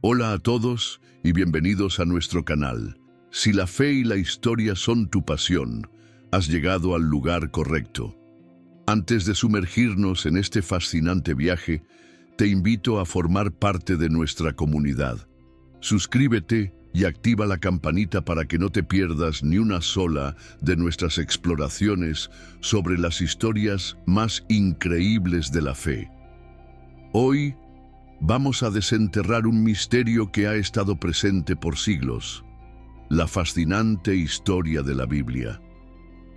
Hola a todos y bienvenidos a nuestro canal. Si la fe y la historia son tu pasión, has llegado al lugar correcto. Antes de sumergirnos en este fascinante viaje, te invito a formar parte de nuestra comunidad. Suscríbete y activa la campanita para que no te pierdas ni una sola de nuestras exploraciones sobre las historias más increíbles de la fe. Hoy vamos a desenterrar un misterio que ha estado presente por siglos: la fascinante historia de la Biblia.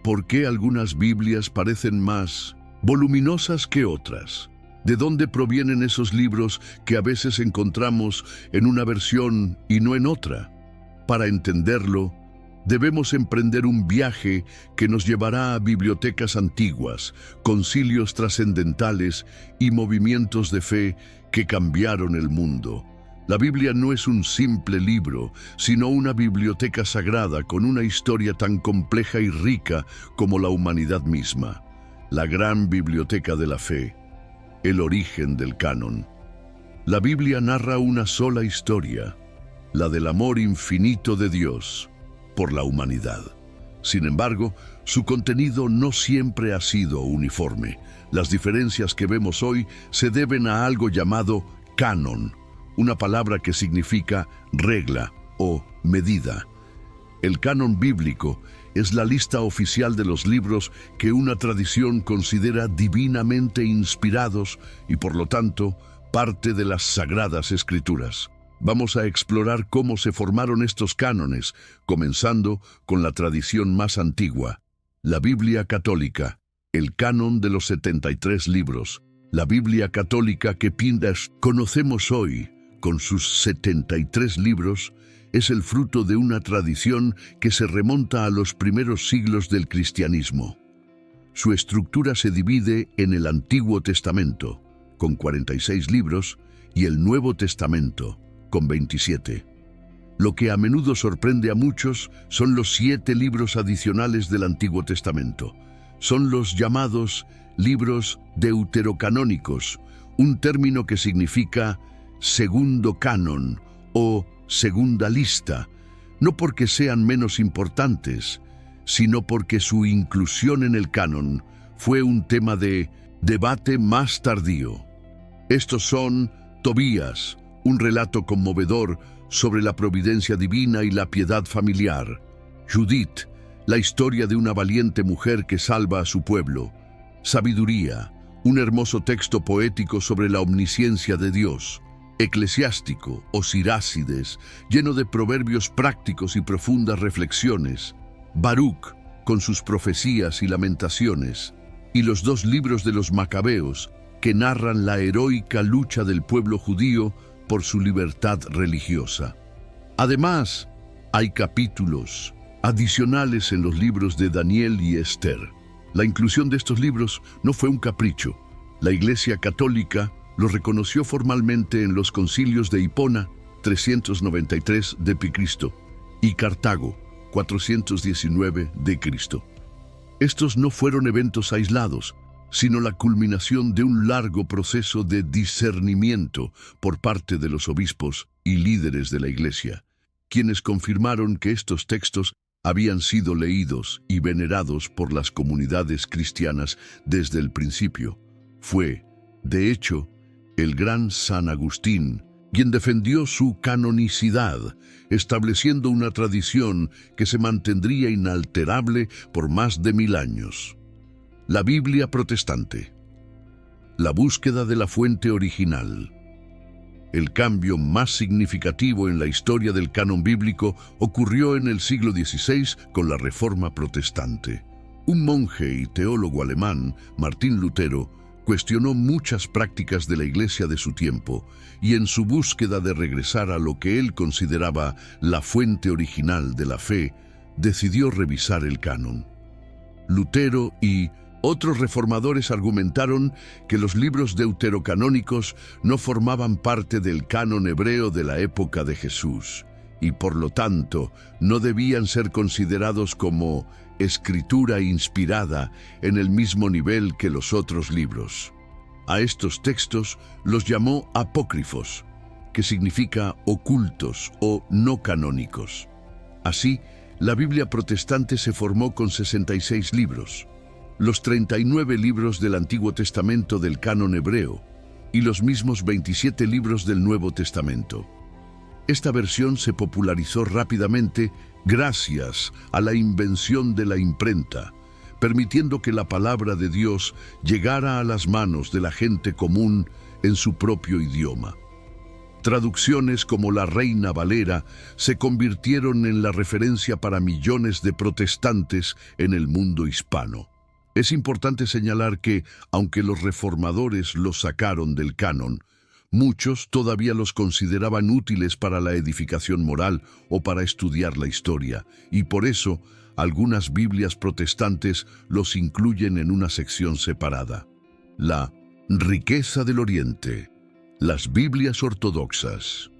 ¿Por qué algunas Biblias parecen más voluminosas que otras? ¿De dónde provienen esos libros que a veces encontramos en una versión y no en otra? Para entenderlo, debemos emprender un viaje que nos llevará a bibliotecas antiguas, concilios trascendentales y movimientos de fe que cambiaron el mundo. La Biblia no es un simple libro, sino una biblioteca sagrada con una historia tan compleja y rica como la humanidad misma. La gran biblioteca de la fe, el origen del canon. La Biblia narra una sola historia, la del amor infinito de Dios por la humanidad. Sin embargo, su contenido no siempre ha sido uniforme. Las diferencias que vemos hoy se deben a algo llamado canon, una palabra que significa regla o medida. El canon bíblico es la lista oficial de los libros que una tradición considera divinamente inspirados y, por lo tanto, parte de las Sagradas Escrituras. Vamos a explorar cómo se formaron estos cánones, comenzando con la tradición más antigua, la Biblia católica, el canon de los 73 libros. La Biblia católica que conocemos hoy, con sus 73 libros, es el fruto de una tradición que se remonta a los primeros siglos del cristianismo. Su estructura se divide en el Antiguo Testamento, con 46 libros, y el Nuevo Testamento, con 27. Lo que a menudo sorprende a muchos son los 7 libros adicionales del Antiguo Testamento. Son los llamados libros deuterocanónicos, un término que significa segundo canon o segunda lista, no porque sean menos importantes, sino porque su inclusión en el canon fue un tema de debate más tardío. Estos son Tobías, un relato conmovedor sobre la providencia divina y la piedad familiar; Judith, la historia de una valiente mujer que salva a su pueblo; Sabiduría, un hermoso texto poético sobre la omnisciencia de Dios; Eclesiástico o Sirácides, lleno de proverbios prácticos y profundas reflexiones; Baruch, con sus profecías y lamentaciones; y los 2 libros de los Macabeos, que narran la heroica lucha del pueblo judío por su libertad religiosa. Además, hay capítulos adicionales en los libros de Daniel y Esther. La inclusión de estos libros no fue un capricho. La Iglesia Católica los reconoció formalmente en los concilios de Hipona, 393 d.C., y Cartago, 419 d.C. Estos no fueron eventos aislados, sino la culminación de un largo proceso de discernimiento por parte de los obispos y líderes de la Iglesia, quienes confirmaron que estos textos habían sido leídos y venerados por las comunidades cristianas desde el principio. Fue, de hecho, el gran San Agustín quien defendió su canonicidad, estableciendo una tradición que se mantendría inalterable por más de 1000 años. La Biblia protestante. La búsqueda de la fuente original. El cambio más significativo en la historia del canon bíblico ocurrió en el siglo XVI con la Reforma Protestante. Un monje y teólogo alemán, Martín Lutero, cuestionó muchas prácticas de la Iglesia de su tiempo y, en su búsqueda de regresar a lo que él consideraba la fuente original de la fe, decidió revisar el canon. Lutero y otros reformadores argumentaron que los libros deuterocanónicos no formaban parte del canon hebreo de la época de Jesús y, por lo tanto, no debían ser considerados como escritura inspirada en el mismo nivel que los otros libros. A estos textos los llamó apócrifos, que significa ocultos o no canónicos. Así, la Biblia protestante se formó con 66 libros, los 39 libros del Antiguo Testamento del canon hebreo y los mismos 27 libros del Nuevo Testamento. Esta versión se popularizó rápidamente gracias a la invención de la imprenta, permitiendo que la palabra de Dios llegara a las manos de la gente común en su propio idioma. Traducciones como la Reina Valera se convirtieron en la referencia para millones de protestantes en el mundo hispano. Es importante señalar que, aunque los reformadores los sacaron del canon, muchos todavía los consideraban útiles para la edificación moral o para estudiar la historia, y por eso algunas Biblias protestantes los incluyen en una sección separada. La riqueza del Oriente. Las Biblias ortodoxas.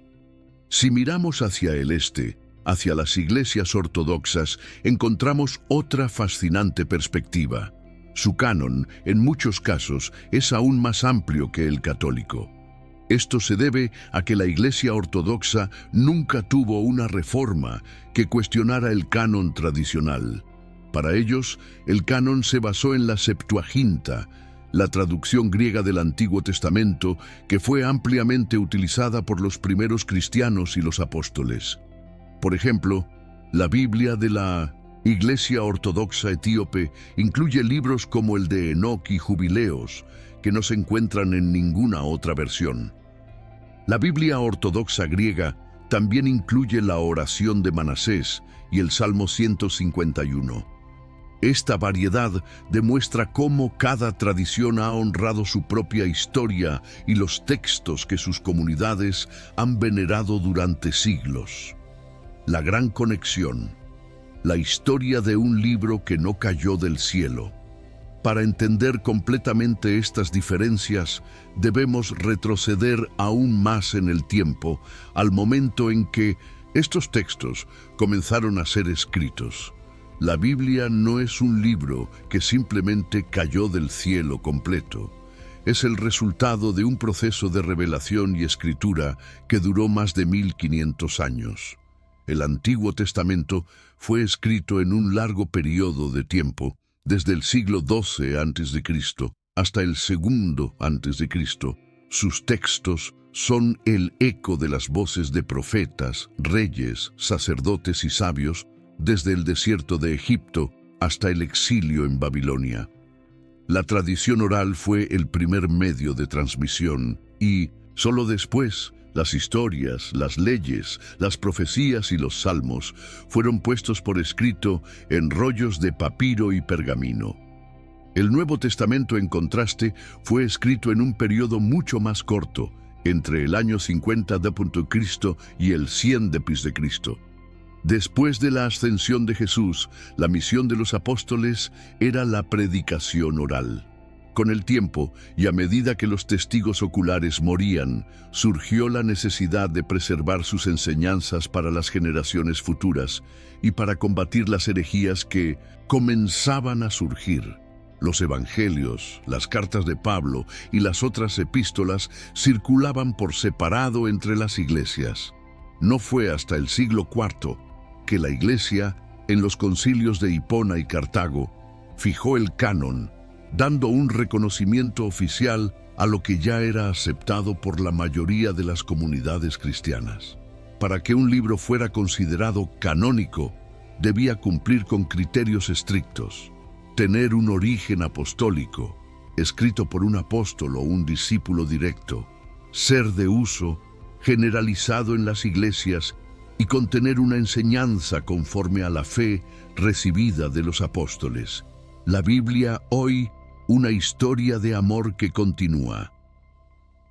Si miramos hacia el este, hacia las iglesias ortodoxas, encontramos otra fascinante perspectiva. Su canon, en muchos casos, es aún más amplio que el católico. Esto se debe a que la Iglesia ortodoxa nunca tuvo una reforma que cuestionara el canon tradicional. Para ellos, el canon se basó en la Septuaginta, la traducción griega del Antiguo Testamento que fue ampliamente utilizada por los primeros cristianos y los apóstoles. Por ejemplo, la Biblia de la Iglesia Ortodoxa Etíope incluye libros como el de Enoc y Jubileos, que no se encuentran en ninguna otra versión. La Biblia Ortodoxa griega también incluye la oración de Manasés y el Salmo 151. Esta variedad demuestra cómo cada tradición ha honrado su propia historia y los textos que sus comunidades han venerado durante siglos. La gran conexión. La historia de un libro que no cayó del cielo. Para entender completamente estas diferencias, debemos retroceder aún más en el tiempo, al momento en que estos textos comenzaron a ser escritos. La Biblia no es un libro que simplemente cayó del cielo completo. Es el resultado de un proceso de revelación y escritura que duró más de 1500 años. El Antiguo Testamento fue escrito en un largo periodo de tiempo, desde el siglo XII a.C. hasta el segundo a.C. Sus textos son el eco de las voces de profetas, reyes, sacerdotes y sabios, desde el desierto de Egipto hasta el exilio en Babilonia. La tradición oral fue el primer medio de transmisión y, solo después, las historias, las leyes, las profecías y los salmos fueron puestos por escrito en rollos de papiro y pergamino. El Nuevo Testamento, en contraste, fue escrito en un periodo mucho más corto, entre el año 50 d.C. y el 100 d.C. Después de la ascensión de Jesús, la misión de los apóstoles era la predicación oral. Con el tiempo, y a medida que los testigos oculares morían, surgió la necesidad de preservar sus enseñanzas para las generaciones futuras y para combatir las herejías que comenzaban a surgir. Los evangelios, las cartas de Pablo y las otras epístolas circulaban por separado entre las iglesias. No fue hasta el siglo IV que la Iglesia, en los concilios de Hipona y Cartago, fijó el canon, dando un reconocimiento oficial a lo que ya era aceptado por la mayoría de las comunidades cristianas. Para que un libro fuera considerado canónico, debía cumplir con criterios estrictos, tener un origen apostólico, escrito por un apóstol o un discípulo directo, ser de uso generalizado en las iglesias y contener una enseñanza conforme a la fe recibida de los apóstoles. La Biblia hoy, una historia de amor que continúa.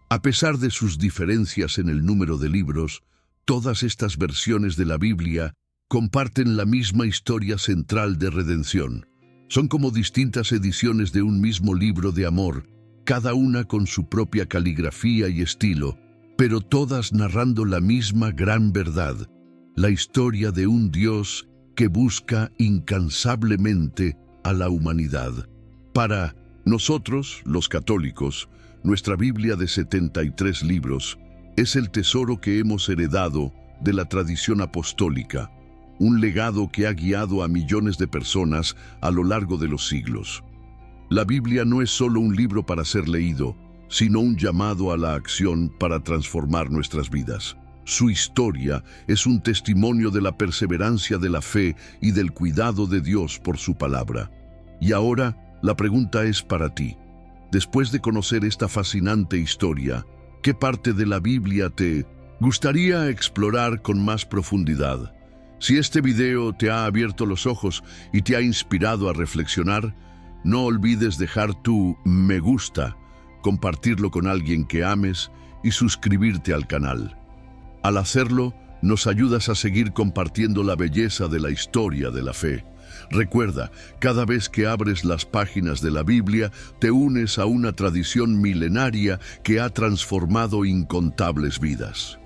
A pesar de sus diferencias en el número de libros, todas estas versiones de la Biblia comparten la misma historia central de redención. Son como distintas ediciones de un mismo libro de amor, cada una con su propia caligrafía y estilo, pero todas narrando la misma gran verdad, la historia de un Dios que busca incansablemente a la humanidad. Para nosotros, los católicos, nuestra Biblia de 73 libros Es el tesoro que hemos heredado de la tradición apostólica, un legado que ha guiado a millones de personas a lo largo de los siglos. La Biblia no es solo un libro para ser leído, sino un llamado a la acción para transformar nuestras vidas. Su historia es un testimonio de la perseverancia de la fe y del cuidado de Dios por su palabra. Y ahora, la pregunta es para ti. Después de conocer esta fascinante historia, ¿qué parte de la Biblia te gustaría explorar con más profundidad? Si este video te ha abierto los ojos y te ha inspirado a reflexionar, no olvides dejar tu me gusta, compartirlo con alguien que ames y suscribirte al canal. Al hacerlo, nos ayudas a seguir compartiendo la belleza de la historia de la fe. Recuerda, cada vez que abres las páginas de la Biblia, te unes a una tradición milenaria que ha transformado incontables vidas.